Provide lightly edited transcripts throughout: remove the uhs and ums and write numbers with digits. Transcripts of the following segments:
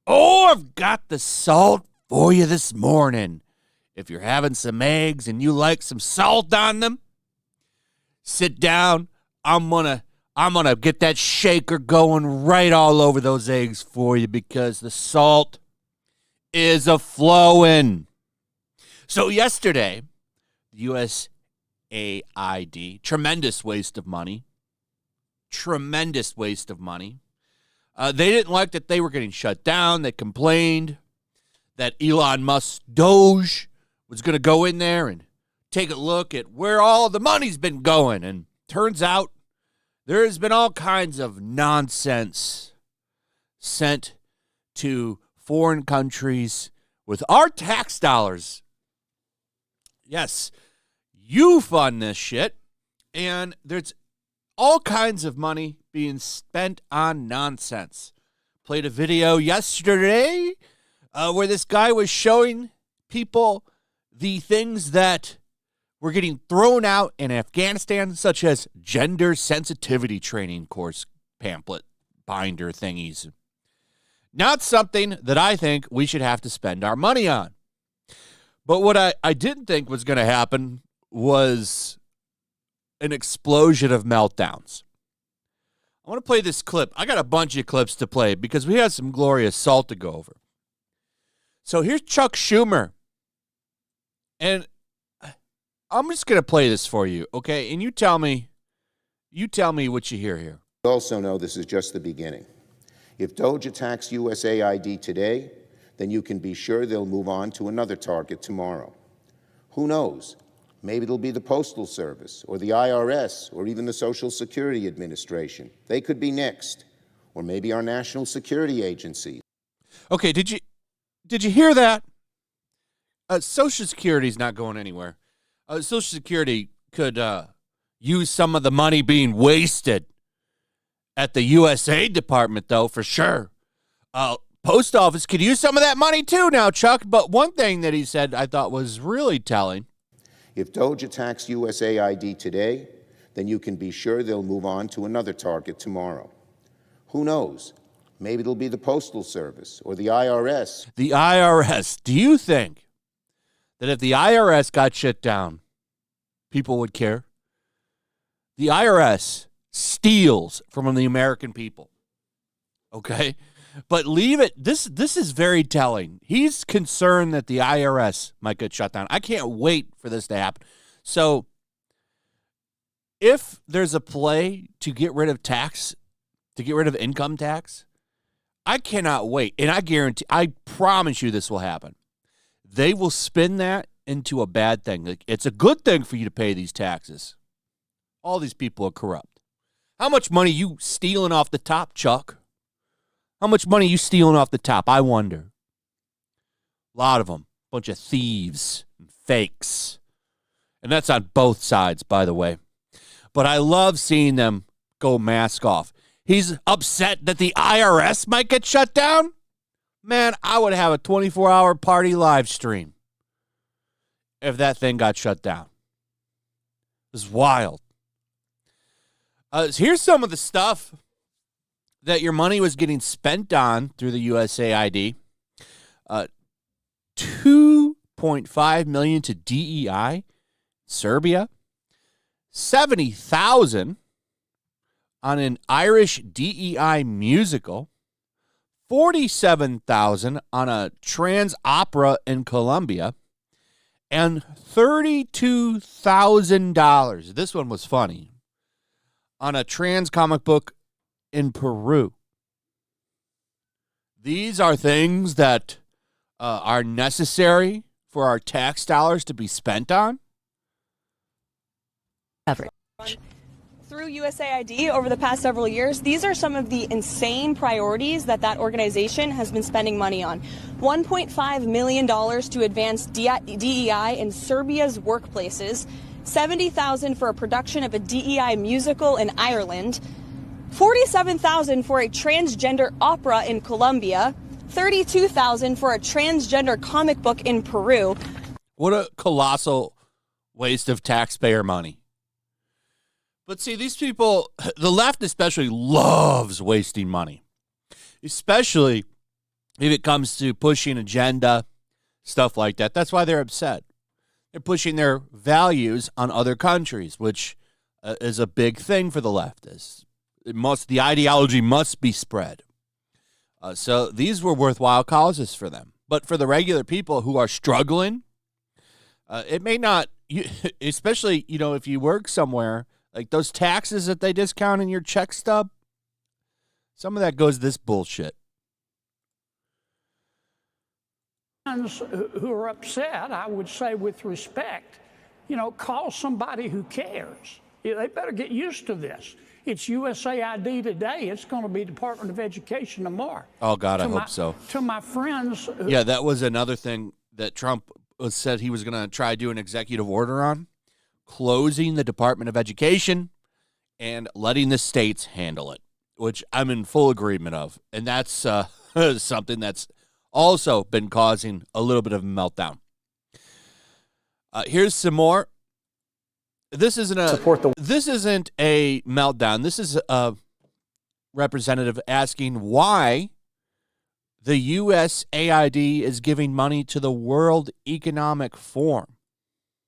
Oh, I've got the salt for you this morning. If you're having some eggs and you like some salt on them, sit down. I'm gonna get that shaker going right all over those eggs for you because the salt is a-flowing. So yesterday, the USAID, tremendous waste of money. They didn't like that they were getting shut down. They complained that Elon Musk's DOGE was going to go in there and take a look at where all the money's been going. And turns out there has been all kinds of nonsense sent to foreign countries with our tax dollars. Yes, you fund this shit. And there's all kinds of money being spent on nonsense. Played a video yesterday where this guy was showing people the things that were getting thrown out in Afghanistan, such as gender sensitivity training course pamphlet binder thingies. Not something that I think we should have to spend our money on. But what I didn't think was going to happen was an explosion of meltdowns. I want to play this clip. I got a bunch of clips to play because we had some glorious salt to go over. So here's Chuck Schumer. And I'm just going to play this for you, okay? And you tell me what you hear here. We also know this is just the beginning. If DOGE attacks USAID today, then you can be sure they'll move on to another target tomorrow. Who knows? Maybe it'll be the Postal Service or the IRS or even the Social Security Administration. They could be next. Or maybe our national security agency. Okay, did you hear that? Social Security's not going anywhere. Social Security could use some of the money being wasted at the USAID department, though, for sure. Post office could use some of that money, too, now, Chuck. But one thing that he said I thought was really telling. If DOGE attacks USAID today, then you can be sure they'll move on to another target tomorrow. Who knows? Maybe it'll be the Postal Service or the IRS. The IRS. Do you think that if the IRS got shut down, people would care? The IRS steals from the American people. Okay? But leave it. This is very telling. He's concerned that the IRS might get shut down. I can't wait for this to happen. So if there's a play to get rid of tax, to get rid of income tax, I cannot wait. And I promise you this will happen. They will spin that into a bad thing. Like, it's a good thing for you to pay these taxes. All these people are corrupt. How much money you stealing off the top, Chuck? How much money you stealing off the top? I wonder. A lot of them. Bunch of thieves and fakes. And that's on both sides, by the way. But I love seeing them go mask off. He's upset that the IRS might get shut down? Man, I would have a 24-hour party live stream if that thing got shut down. It was wild. Here's some of the stuff that your money was getting spent on through the USAID. $2.5 million to DEI, Serbia. $70,000 on an Irish DEI musical. $47,000 on a trans opera in Colombia. And $32,000. This one was funny. On a trans comic book in Peru. These are things that are necessary for our tax dollars to be spent on. Through USAID over the past several years, these are some of the insane priorities that organization has been spending money on. $1.5 million to advance DEI in Serbia's workplaces, $70,000 for a production of a DEI musical in Ireland, $47,000 for a transgender opera in Colombia, $32,000 for a transgender comic book in Peru. What a colossal waste of taxpayer money. But see, these people, the left especially, loves wasting money, especially if it comes to pushing agenda, stuff like that. That's why they're upset. They're pushing their values on other countries, which is a big thing for the leftists. The ideology must be spread. So these were worthwhile causes for them. But for the regular people who are struggling, it may not, especially, if you work somewhere, like those taxes that they discount in your check stub, some of that goes to this bullshit. Who are upset, I would say with respect, call somebody who cares. They better get used to this. It's USAID today. It's going to be Department of Education tomorrow. Oh, God, I hope so. To my friends. Yeah, that was another thing that Trump said he was going to try to do an executive order on, closing the Department of Education and letting the states handle it, which I'm in full agreement of. And that's something that's also been causing a little bit of a meltdown. Here's some more. This isn't a meltdown. This is a representative asking why the USAID is giving money to the World Economic Forum.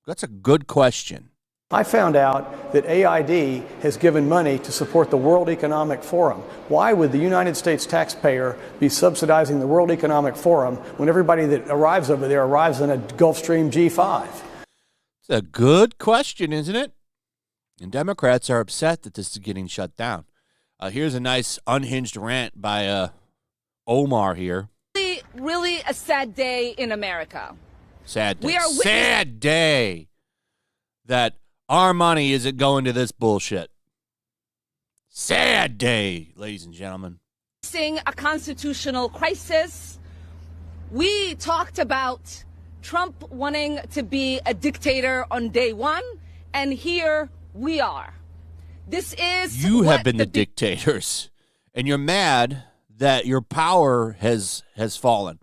That's a good question. I found out that AID has given money to support the World Economic Forum. Why would the United States taxpayer be subsidizing the World Economic Forum when everybody that arrives over there arrives in a Gulfstream G5? It's a good question, isn't it? And Democrats are upset that this is getting shut down. Here's a nice unhinged rant by Omar here. Really a sad day in America. Sad day. Sad day that our money isn't going to this bullshit. Sad day, ladies and gentlemen. Facing a constitutional crisis. We talked about Trump wanting to be a dictator on day one, and here we are. This is you have been the dictators, and you're mad that your power has fallen.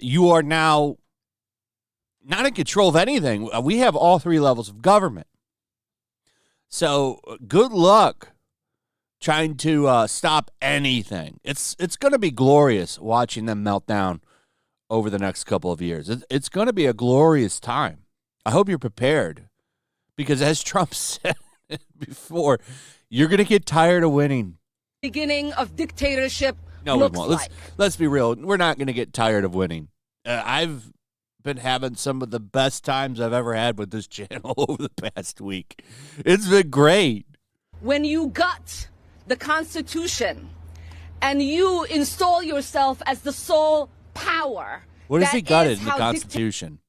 You are now not in control of anything. We have all three levels of government. So good luck trying to stop anything. It's going to be glorious watching them melt down over the next couple of years. It's going to be a glorious time. I hope you're prepared because as Trump said before, you're going to get tired of winning. Beginning of dictatorship. No, we won't. Let's be real. We're not going to get tired of winning. I've been having some of the best times I've ever had with this channel over the past week. It's been great. When you gut the Constitution and you install yourself as the sole power. What has he gutted in the Constitution?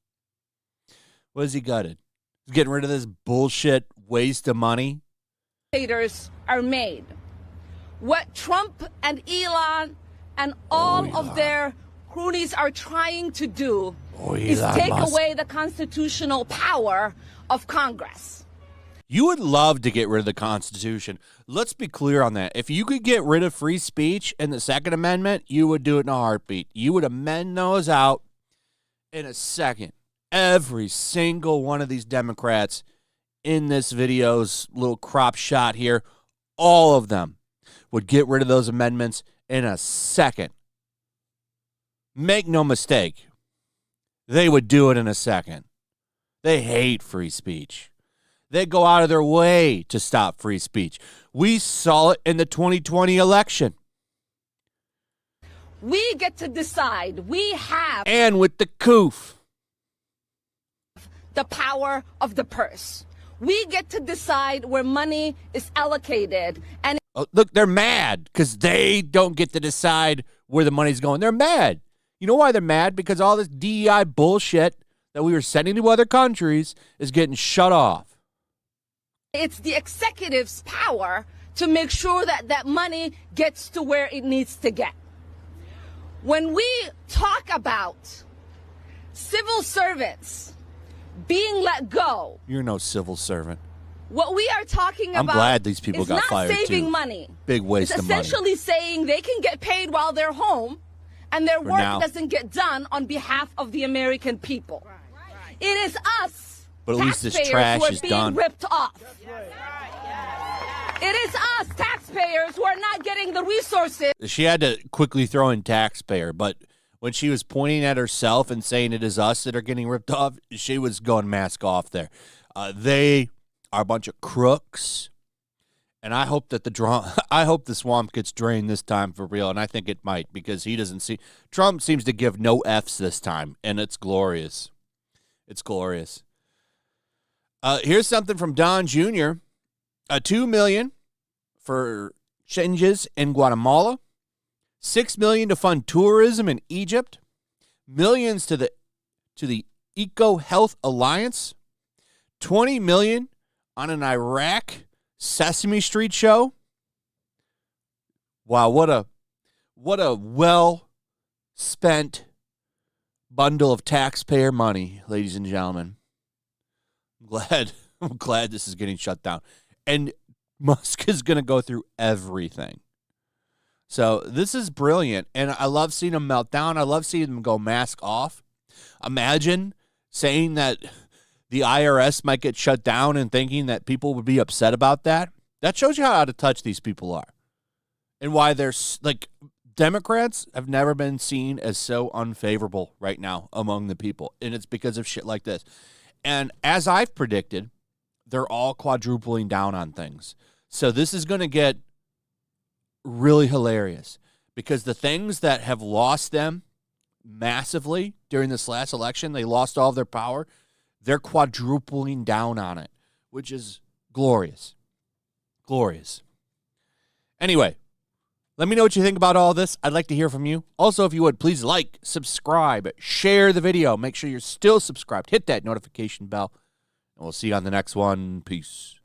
What has he gutted? He's getting rid of this bullshit waste of money. Dictators are made. What Trump and Elon and all of their cronies are trying to do is take away the constitutional power of Congress. You would love to get rid of the Constitution. Let's be clear on that. If you could get rid of free speech and the Second Amendment, you would do it in a heartbeat. You would amend those out in a second. Every single one of these Democrats in this video's little crop shot here, all of them would get rid of those amendments in a second. Make no mistake. They would do it in a second. They hate free speech. They go out of their way to stop free speech. We saw it in the 2020 election. We get to decide. We have. And with the COOF. The power of the purse. We get to decide where money is allocated. And look, they're mad because they don't get to decide where the money's going. They're mad. You know why they're mad? Because all this DEI bullshit that we were sending to other countries is getting shut off. It's the executive's power to make sure that that money gets to where it needs to get. When we talk about civil servants being let go. You're no civil servant. What we are talking about. I'm glad these people got fired too. It's not saving money. Big waste of money. It's essentially saying they can get paid while they're home and their work doesn't get done on behalf of the American people. It is us, but at least this taxpayers, trash who are is being done. ripped off. It is us, taxpayers, who are not getting the resources. She had to quickly throw in taxpayer, but when she was pointing at herself and saying it is us that are getting ripped off, she was going mask off there. They are a bunch of crooks, and I hope that I hope the swamp gets drained this time for real, and I think it might, because Trump seems to give no Fs this time, and it's glorious. It's glorious. Here's something from Don Jr. $2 million for changes in Guatemala, $6 million to fund tourism in Egypt, millions to the Eco Health Alliance, $20 million on an Iraq Sesame Street show. Wow, what a well spent bundle of taxpayer money, ladies and gentlemen. I'm glad this is getting shut down. And Musk is going to go through everything. So this is brilliant, and I love seeing him melt down. I love seeing him go mask off. Imagine saying that the IRS might get shut down and thinking that people would be upset about that. That shows you how out of touch these people are, and why they're like, Democrats have never been seen as so unfavorable right now among the people, and it's because of shit like this. And as I've predicted, they're all quadrupling down on things. So this is going to get really hilarious, because the things that have lost them massively during this last election, they lost all of their power, they're quadrupling down on it, which is glorious. Glorious. Anyway, let me know what you think about all this. I'd like to hear from you. Also, if you would, please like, subscribe, share the video. Make sure you're still subscribed. Hit that notification bell, and we'll see you on the next one. Peace.